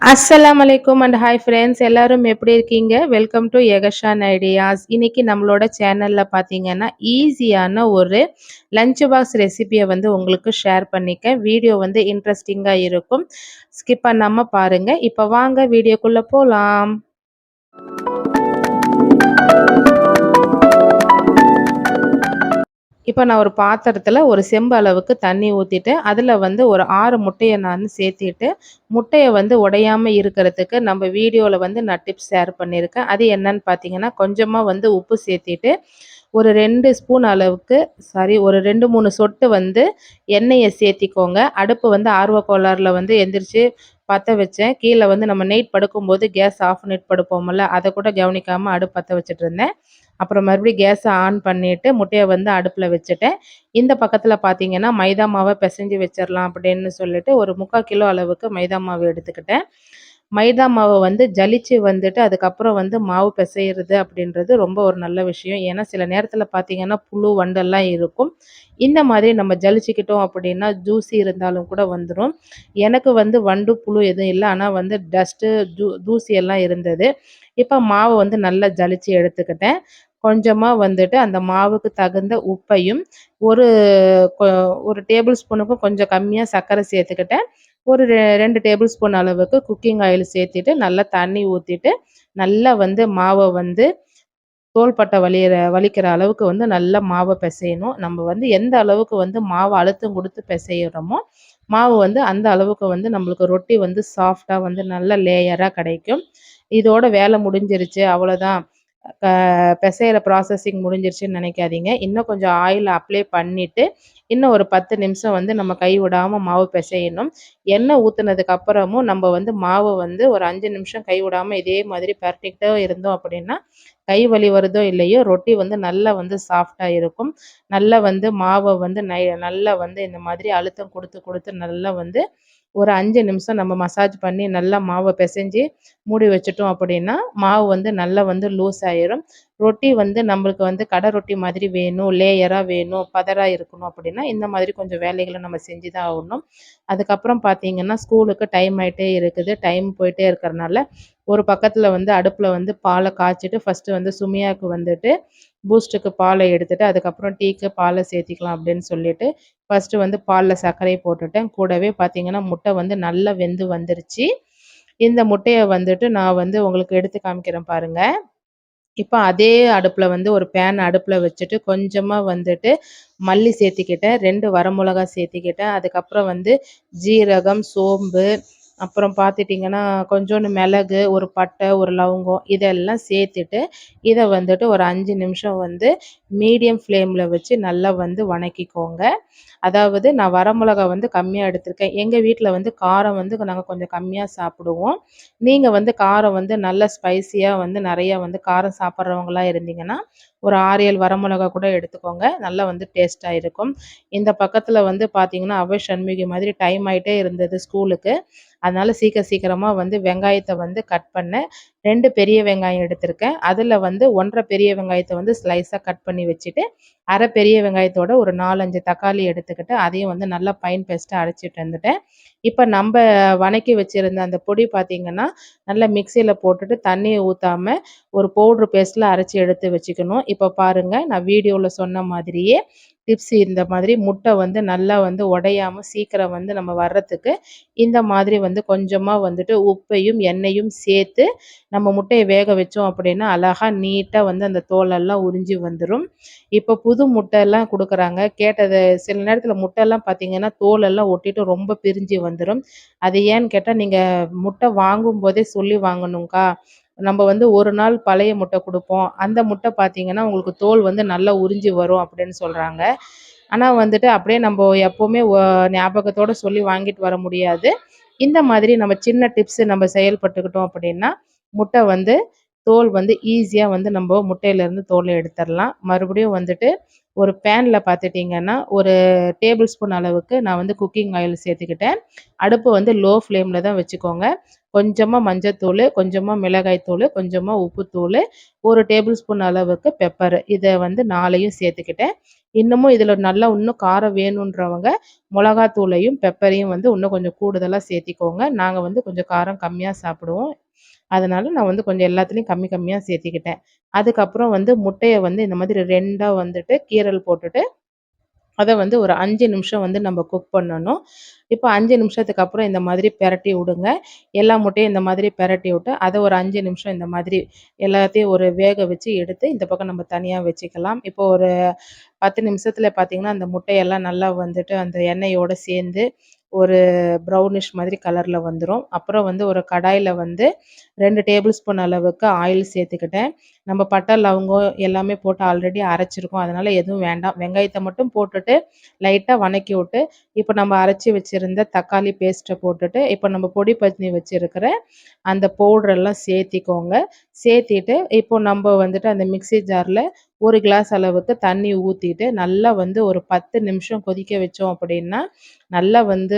அஸ்ஸலாமு அலைக்கும் and hi friends, எல்லாரும் எப்படி இருக்கீங்க? Welcome to Yakshan ideas. இன்னைக்கு நம்மளோட சேனல்ல பார்த்தீங்கன்னா ஈஸியான ஒரு லஞ்ச் பாக்ஸ் ரெசிபியை வந்து உங்களுக்கு ஷேர் பண்ணிக்க. வீடியோ வந்து இன்ட்ரெஸ்டிங்காக இருக்கும். ஸ்கிப் பண்ணாம பாருங்க. இப்போ வாங்க வீடியோக்குள்ள போகலாம். இப்போ நான் ஒரு பாத்திரத்தில் ஒரு செம்பு அளவுக்கு தண்ணி ஊற்றிட்டு அதில் வந்து ஒரு 6 முட்டையை நான் சேர்த்திட்டு, முட்டையை வந்து உடையாமல் இருக்கிறதுக்கு நம்ம வீடியோவில் வந்து நான் டிப்ஸ் ஷேர் பண்ணியிருக்கேன். அது என்னன்னு பார்த்தீங்கன்னா, கொஞ்சமாக வந்து உப்பு சேர்த்திட்டு ஒரு 2 ஸ்பூன் அளவுக்கு ஒரு 2, 3 சொட்டு வந்து எண்ணெயை சேர்த்திக்கோங்க. அடுப்பு வந்து ஆர்வ கோளாறுல வந்து எந்திரிச்சு பற்ற வச்சேன். கீழே வந்து நம்ம நைட் படுக்கும்போது கேஸ் ஆஃப் பண்ணிட்டு படுப்போம்ல, அதை கூட கவனிக்காமல் அடுப்பு பற்ற வச்சுட்டு இருந்தேன். அப்புறம் மறுபடியும் கேஸை ஆன் பண்ணிவிட்டு முட்டையை வந்து அடுப்பில் வச்சுட்டேன். இந்த பக்கத்தில் பார்த்தீங்கன்னா மைதா மாவை பிசைஞ்சு வச்சிடலாம் அப்படின்னு சொல்லிட்டு ஒரு 3/4 கிலோ அளவுக்கு மைதா மாவு எடுத்துக்கிட்டேன். மைதா மாவை வந்து ஜலிச்சு வந்துட்டு அதுக்கப்புறம் வந்து மாவு பிசையிறது அப்படின்றது ரொம்ப ஒரு நல்ல விஷயம். ஏன்னா சில நேரத்தில் பார்த்தீங்கன்னா புழு வண்டெல்லாம் இருக்கும். இந்த மாதிரி நம்ம ஜலிச்சுக்கிட்டோம் அப்படின்னா ஜூஸி இருந்தாலும் கூட வந்துடும். எனக்கு வந்து வண்டு புழு எதுவும் இல்லை, ஆனால் வந்து டஸ்ட்டு தூசி எல்லாம் இருந்தது. இப்போ மாவை வந்து நல்லா ஜலிச்சு எடுத்துக்கிட்டேன். கொஞ்சமாக வந்துட்டு அந்த மாவுக்கு தகுந்த உப்பையும் ஒரு கொ ஒரு டேபிள் ஸ்பூனுக்கும் கொஞ்சம் கம்மியாக சர்க்கரை சேர்த்துக்கிட்டேன். ஒரு 2 டேபிள் ஸ்பூன் அளவுக்கு குக்கிங் ஆயில் சேர்த்துட்டு நல்லா தண்ணி ஊற்றிட்டு நல்லா வந்து மாவை வந்து தோள்பட்டை வலிக்கிற அளவுக்கு வந்து நல்லா மாவை பிசையணும். நம்ம வந்து எந்த அளவுக்கு வந்து மாவு அழுத்தம் கொடுத்து பிசையிறோமோ மாவு வந்து அந்த அளவுக்கு வந்து நம்மளுக்கு ரொட்டி வந்து சாஃப்டாக வந்து நல்ல லேயராக கிடைக்கும். இதோட வேலை முடிஞ்சிருச்சு அவ்வளோதான், க பிசையிற ப்ராசஸிங் முடிஞ்சிருச்சுன்னு நினைக்காதீங்க. இன்னும் கொஞ்சம் ஆயில் அப்ளை பண்ணிவிட்டு இன்னும் ஒரு 10 நிமிஷம் வந்து நம்ம கை விடாமல் மாவு பிசையணும். எண்ணெய் ஊற்றுனதுக்கு அப்புறமும் நம்ம வந்து மாவை வந்து ஒரு 5 நிமிஷம் கை விடாமல் இதே மாதிரி பரட்டிக்கிட்டே இருந்தோம் அப்படின்னா கை வலி வருதோ இல்லையோ ரொட்டி வந்து நல்லா வந்து சாஃப்டாக இருக்கும். நல்லா வந்து மாவை வந்து நல்லா வந்து இந்த மாதிரி அழுத்தம் கொடுத்து கொடுத்து நல்லா வந்து ஒரு 5 நிமிஷம் நம்ம மசாஜ் பண்ணி நல்லா மாவை பிசைஞ்சு மூடி வச்சுட்டோம் அப்படின்னா மாவு வந்து நல்லா வந்து லூஸ் ஆயிரும். ரொட்டி வந்து நம்மளுக்கு வந்து கடை ரொட்டி மாதிரி வேணும், லேயராக வேணும், பதராக இருக்கணும் அப்படின்னா இந்த மாதிரி கொஞ்சம் வேலைகளை நம்ம செஞ்சு தான் ஆகணும். அதுக்கப்புறம் பார்த்தீங்கன்னா ஸ்கூலுக்கு டைம் ஆகிட்டே இருக்குது. டைம் போயிட்டே இருக்கிறனால ஒரு பக்கத்தில் வந்து அடுப்பில் வந்து பாலை காய்ச்சிட்டு ஃபஸ்ட்டு வந்து சுமியாவுக்கு வந்துட்டு பூஸ்ட்டுக்கு பாலை எடுத்துட்டு அதுக்கப்புறம் டீக்கு பாலை சேர்த்திக்கலாம் அப்படின்னு சொல்லிட்டு ஃபஸ்ட்டு வந்து பாலில் சர்க்கரையை போட்டுட்டேன். கூடவே பார்த்தீங்கன்னா முட்டை வந்து நல்லா வெந்து வந்துருச்சு. இந்த முட்டையை வந்துட்டு நான் வந்து உங்களுக்கு எடுத்து காமிக்கிறேன் பாருங்கள். இப்போ அதே அடுப்பில் வந்து ஒரு பேன் அடுப்பில் வச்சுட்டு கொஞ்சமாக வந்துட்டு மல்லி சேர்த்திக்கிட்டேன், 2 வரமிளகா சேர்த்திக்கிட்டேன். அதுக்கப்புறம் வந்து ஜீரகம், சோம்பு, அப்புறம் பார்த்துட்டிங்கன்னா கொஞ்சோண்டு மிளகு, ஒரு பட்டை, ஒரு லவங்கம் இதெல்லாம் சேர்த்துட்டு இதை வந்துட்டு ஒரு 5 நிமிஷம் வந்து மீடியம் ஃப்ளேமில் வச்சு நல்லா வந்து வணக்கிக்கோங்க. அதாவது நான் வரமிளகா வந்து கம்மியாக எடுத்திருக்கேன். எங்கள் வீட்டில் வந்து காரம் வந்து நாங்கள் கொஞ்சம் கம்மியாக சாப்பிடுவோம். நீங்கள் வந்து காரம் வந்து நல்ல ஸ்பைசியாக வந்து நிறையா வந்து காரம் சாப்பிட்றவங்களா இருந்தீங்கன்னா ஒரு 6, 7 வரமிளகா கூட எடுத்துக்கோங்க. நல்லா வந்து டேஸ்ட்டாக இருக்கும். இந்த பக்கத்தில் வந்து பார்த்தீங்கன்னா சண்முகி மாதிரி டைம் ஆகிட்டே இருந்தது ஸ்கூலுக்கு. அதனால் சீக்கிரமாக வந்து வெங்காயத்தை வந்து கட் பண்ணேன். 2 பெரிய வெங்காயம் எடுத்திருக்கேன். அதில் வந்து 1 1/2 பெரிய வெங்காயத்தை வந்து ஸ்லைஸாக கட் பண்ணி வச்சுட்டு அரை பெரிய வெங்காயத்தோட ஒரு 4, 5 தக்காளி எடுத்துக்கிட்டு அதையும் வந்து நல்லா ஃபைன் பேஸ்ட்டாக அரைச்சிட்டு வந்துட்டேன். இப்போ நம்ம வணக்கி வச்சுருந்த அந்த பொடி பார்த்திங்கன்னா நல்லா மிக்சியில் போட்டுட்டு தண்ணியை ஊற்றாம ஒரு பவுட்ரு பேஸ்ட்டில் அரைச்சி எடுத்து வச்சுக்கணும். இப்போ பாருங்கள், நான் வீடியோவில் சொன்ன மாதிரியே டிப்ஸ் இந்த மாதிரி முட்டை வந்து நல்லா வந்து உடையாமல் சீக்கிரம் வந்து நம்ம வர்றதுக்கு இந்த மாதிரி வந்து கொஞ்சமாக வந்துட்டு உப்பையும் எண்ணெயும் சேர்த்து நம்ம முட்டையை வேக வச்சோம் அப்படின்னா அழகாக நீட்டாக வந்து அந்த தோலெல்லாம் உறிஞ்சி வந்துடும். இப்போ புது முட்டையெல்லாம் கொடுக்குறாங்க. கேட்டது சில நேரத்தில் முட்டையெல்லாம் பார்த்திங்கன்னா தோலெல்லாம் ஒட்டிட்டு ரொம்ப பிரிஞ்சு வந்துடும். அது ஏன்னு கேட்டால் நீங்கள் முட்டை வாங்கும்போதே சொல்லி வாங்கணுங்க்கா. நம்ம வந்து ஒரு நாள் பழைய முட்டை கொடுப்போம். அந்த முட்டை பார்த்திங்கன்னா உங்களுக்கு தோல் வந்து நல்லா உறிஞ்சி வரும் அப்படின்னு சொல்கிறாங்க. ஆனால் வந்துட்டு அப்படியே நம்ம எப்போவுமே ஞாபகத்தோடு சொல்லி வாங்கிட்டு வர முடியாது. இந்த மாதிரி நம்ம சின்ன டிப்ஸு நம்ம செயல்பட்டுக்கிட்டோம் அப்படின்னா முட்டை வந்து தோல் வந்து ஈஸியாக வந்து நம்ம முட்டையிலேருந்து தோலை எடுத்துடலாம். மறுபடியும் வந்துட்டு ஒரு பேன்ல பார்த்துட்டிங்கன்னா, ஒரு டேபிள் ஸ்பூன் அளவுக்கு நான் வந்து குக்கிங் ஆயில் சேர்த்துக்கிட்டேன். அடுப்பு வந்து லோ ஃப்ளேம்ல தான் வச்சுக்கோங்க. கொஞ்சமா மஞ்சத்தூளு, கொஞ்சமா மிளகாய் தூளு, கொஞ்சமா உப்புத்தூளு, 1 டேபிள் ஸ்பூன் அளவுக்கு பெப்பரு. இத வந்து 4யும் சேர்த்துக்கிட்டேன். இன்னமும் இதில நல்லா இன்னும் காரம் வேணுன்றவங்க மொளகாத்தூளையும், பெப்பரையும் வந்து இன்னும் கொஞ்சம் கூடுதலா சேர்த்திக்கோங்க. நாங்க வந்து கொஞ்சம் காரம் கம்மியா சாப்பிடுவோம். அதனால நான் வந்து கொஞ்சம் எல்லாத்துலயும் கம்மி கம்மியா சேர்த்திக்கிட்டேன். அதுக்கப்புறம் வந்து முட்டைய வந்து இந்த மாதிரி 2ஆ வந்துட்டு கீறல் போட்டுட்டு அத வந்து ஒரு 5 நிமிஷம் வந்து நம்ம குக் பண்ணணும். இப்ப 5 நிமிஷத்துக்கு அப்புறம் இந்த மாதிரி பெரட்டி விடுங்க. எல்லா முட்டையும் இந்த மாதிரி பெரட்டி விட்டு, அத ஒரு 5 நிமிஷம் இந்த மாதிரி எல்லாத்தையும் ஒரு வேக வச்சு எடுத்து, இந்த பக்கம் நம்ம தனியா வச்சுக்கலாம். இப்போ ஒரு 10 நிமிஷத்துல பார்த்தீங்கன்னா, அந்த முட்டையெல்லாம் நல்லா வந்துட்டு அந்த எண்ணெயோட சேர்ந்து ஒரு ப்ரௌனிஷ் மாதிரி கலர்ல வந்துரும். அப்புறம் வந்து ஒரு கடாயில வந்து 2 டேபிள் ஸ்பூன் அளவுக்கு ஆயில் சேர்த்துக்கிட்டேன். நம்ம பட்டை, லவங்கம் எல்லாமே போட்டு ஆல்ரெடி அரைச்சிருக்கோம். அதனால எதுவும் வேண்டாம். வெங்காயத்த மட்டும் போட்டுட்டு லைட்டா வணக்கி விட்டு, இப்ப நம்ம அரைச்சு வச்சிருந்த தக்காளி பேஸ்ட்ட போட்டுட்டு, இப்ப நம்ம பொடி பண்ணி வச்சிருக்கிற அந்த பவுடர் எல்லாம் சேர்த்திக்கோங்க. சேர்த்திட்டு, இப்போ நம்ப வந்துட்டு அந்த மிக்ஸி ஜார்ல 1 கிளாஸ் அளவுக்கு தண்ணி ஊத்திட்டு, நல்லா வந்து ஒரு 10 நிமிஷம் கொதிக்க வச்சோம் அப்படின்னா, நல்லா வந்து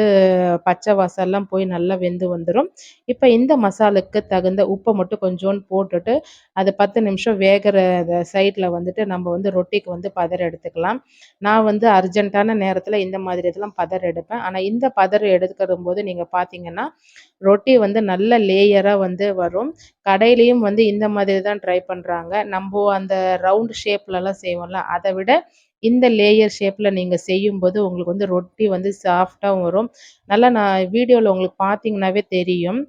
பச்சை வாசம்லாம் போய் நல்லா வெந்து வந்துரும். இப்ப இந்த மசாலுக்கு தகுந்த உப்ப மட்டும் கொஞ்சோண்டு போட்டுட்டு, அது 10 நிமிஷம் வேகுற சைட்ல வந்துட்டு நம்ம வந்து ரொட்டிக்கு வந்து பதர் எடுத்துக்கலாம். நான் வந்து அர்ஜென்ட்டான நேரத்தில இந்த மாதிரி இதெல்லாம் பதர் எடுப்பேன். ஆனா இந்த பதர் எடுக்கிறம்போது நீங்க பார்த்தீங்கன்னா, ரொட்டி வந்து நல்ல லேயரா வந்து வரும். கடையிலயும் வந்து இந்த மாதிரி தான் ட்ரை பண்றாங்க. நம்போ அந்த ரவுண்ட் ஷேப்லலாம் செய்வோம்ல, அத விட இந்த லேயர் ஷேப்ல நீங்க செய்யும்போது உங்களுக்கு வந்து ரொட்டி வந்து சாஃப்ட்டா வரும். நல்லா நான் வீடியோல உங்களுக்கு பார்த்தீங்கன்னாவே தெரியும்.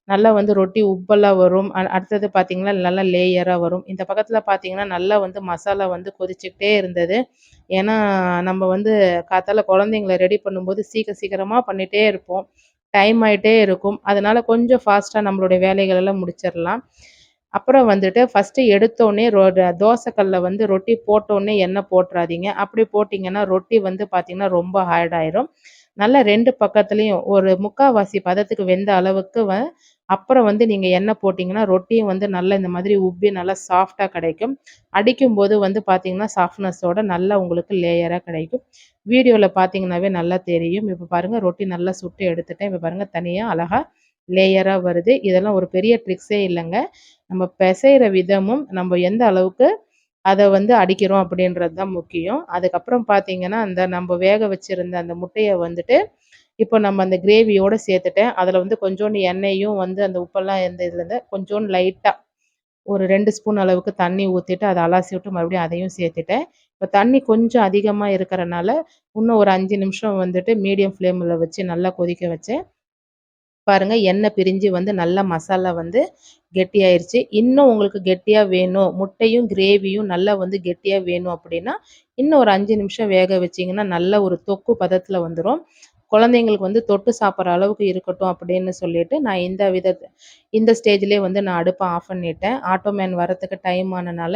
நல்லா வந்து ரொட்டி உப்பலா வரும். அடுத்தது பார்த்தீங்கன்னா, நல்லா லேயரா வரும். இந்த பக்கத்தில பார்த்தீங்கன்னா, நல்லா வந்து மசாலா வந்து கொதிச்சுக்கிட்டே இருந்தது. ஏன்னா, நம்ம வந்து காத்தால குழந்தைங்கள ரெடி பண்ணும்போது சீக்கிரமா பண்ணிட்டே இருப்போம். டைம் ஆயிட்டே இருக்கும். அதனால கொஞ்சம் ஃபாஸ்ட்டா நம்மளுடைய வேலைகள் எல்லாம் முடிச்சிரலாம். அப்புறம் வந்துட்டு ஃபர்ஸ்ட்டு எடுத்தோனே தோசை கல்ல வந்து ரொட்டி போட்டோனே எண்ணெய் போட்றாதீங்க. அப்படி போட்டீங்கன்னா, ரொட்டி வந்து பார்த்தீங்கன்னா, ரொம்ப ஹார்ட் ஆயிரும். நல்லா 2 பக்கத்துலயும் ஒரு 3/4 பதத்துக்கு வெந்த அளவுக்கு அப்புறம் வந்து நீங்க எண்ணெய் போட்டீங்கன்னா, ரொட்டியும் வந்து நல்லா இந்த மாதிரி உப்பி நல்லா சாஃப்ட்டா கிடைக்கும். அடிக்கும்போது வந்து பார்த்தீங்கன்னா, சாஃப்ட்னஸோட நல்லா உங்களுக்கு லேயரா கிடைக்கும். வீடியோல பார்த்தீங்கன்னாவே நல்லா தெரியும். இப்ப பாருங்க ரொட்டி நல்லா சுட்டு எடுத்துட்டேன். இப்ப பாருங்க தனியா அழகா லேயரா வருது. இதெல்லாம் ஒரு பெரிய ட்ரிக்ஸே இல்லங்க. நம்ம பெசைற விதமும், நம்ம எந்த அளவுக்கு அத வந்து அடிக்கிறோம் அப்படின்றது தான் முக்கியம். அதுக்கப்புறம் பார்த்தீங்கன்னா, அந்த நம்ப வேக வச்சிருந்த அந்த முட்டைய வந்துட்டு, இப்போ நம்ம அந்த கிரேவியோட சேர்த்துட்டேன். அதில வந்து கொஞ்சோண்டு எண்ணெயும் வந்து அந்த உப்பெல்லாம் இந்த இதுலருந்து கொஞ்சோண்டு லைட்டா ஒரு 2 ஸ்பூன் அளவுக்கு தண்ணி ஊத்திட்டு, அத அலாசி விட்டு மறுபடியும் அதையும் சேர்த்துட்டேன். இப்ப தண்ணி கொஞ்சம் அதிகமா இருக்கறனால, இன்னும் ஒரு 5 நிமிஷம் வந்துட்டு மீடியம் ஃப்ளேம்ல வச்சு நல்லா கொதிக்க வச்சேன். பாருங்க எண்ணெய் பிரிஞ்சு வந்து நல்லா மசாலா வந்து கெட்டியாயிருச்சு. இன்னும் உங்களுக்கு கெட்டியா வேணும், முட்டையும் கிரேவியும் நல்லா வந்து கெட்டியா வேணும் அப்படின்னா, இன்னும் ஒரு 5 நிமிஷம் வேக வச்சீங்கன்னா, நல்ல ஒரு தொக்கு பதத்துல வந்துரும். குழந்தைங்களுக்கு வந்து தொட்டு சாப்பிடுற அளவுக்கு இருக்கட்டும் அப்படின்னு சொல்லிட்டு, நான் இந்த ஸ்டேஜ்லயே வந்து நான் அடுப்ப ஆஃப் பண்ணிட்டேன். ஆட்டோ மேன் வரதுக்கு டைம் ஆனனால,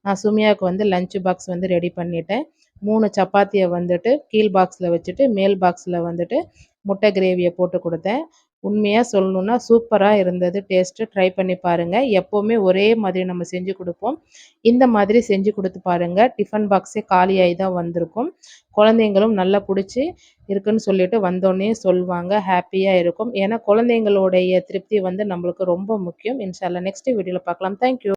நான் சுமையாவுக்கு வந்து லஞ்ச் பாக்ஸ் வந்து ரெடி பண்ணிட்டேன். 3 சப்பாத்திய வந்துட்டு கீழ் பாக்ஸ்ல வச்சுட்டு, மேல் பாக்ஸ்ல வந்துட்டு முட்டை கிரேவிய போட்டு குடுத்தேன். உண்மையா சொல்லணும்னா சூப்பரா இருந்தது டேஸ்ட்டு. ட்ரை பண்ணி பாருங்க. எப்பவுமே ஒரே மாதிரி நம்ம செஞ்சு குடுப்போம். இந்த மாதிரி செஞ்சு குடுத்து பாருங்க. டிஃபன் பாக்ஸே காலியாயி தான் வந்திருக்கும். குழந்தைங்களும் நல்லா புடிச்சு இருக்குன்னு சொல்லிட்டு வந்தோனே சொல்வாங்க. ஹேப்பியா இருக்கும். ஏன்னா குழந்தைங்களுடைய திருப்தி வந்து நம்மளுக்கு ரொம்ப முக்கியம். இன்ஷா அல்லாஹ் நெக்ஸ்ட் வீடியோல பார்க்கலாம். Thank you.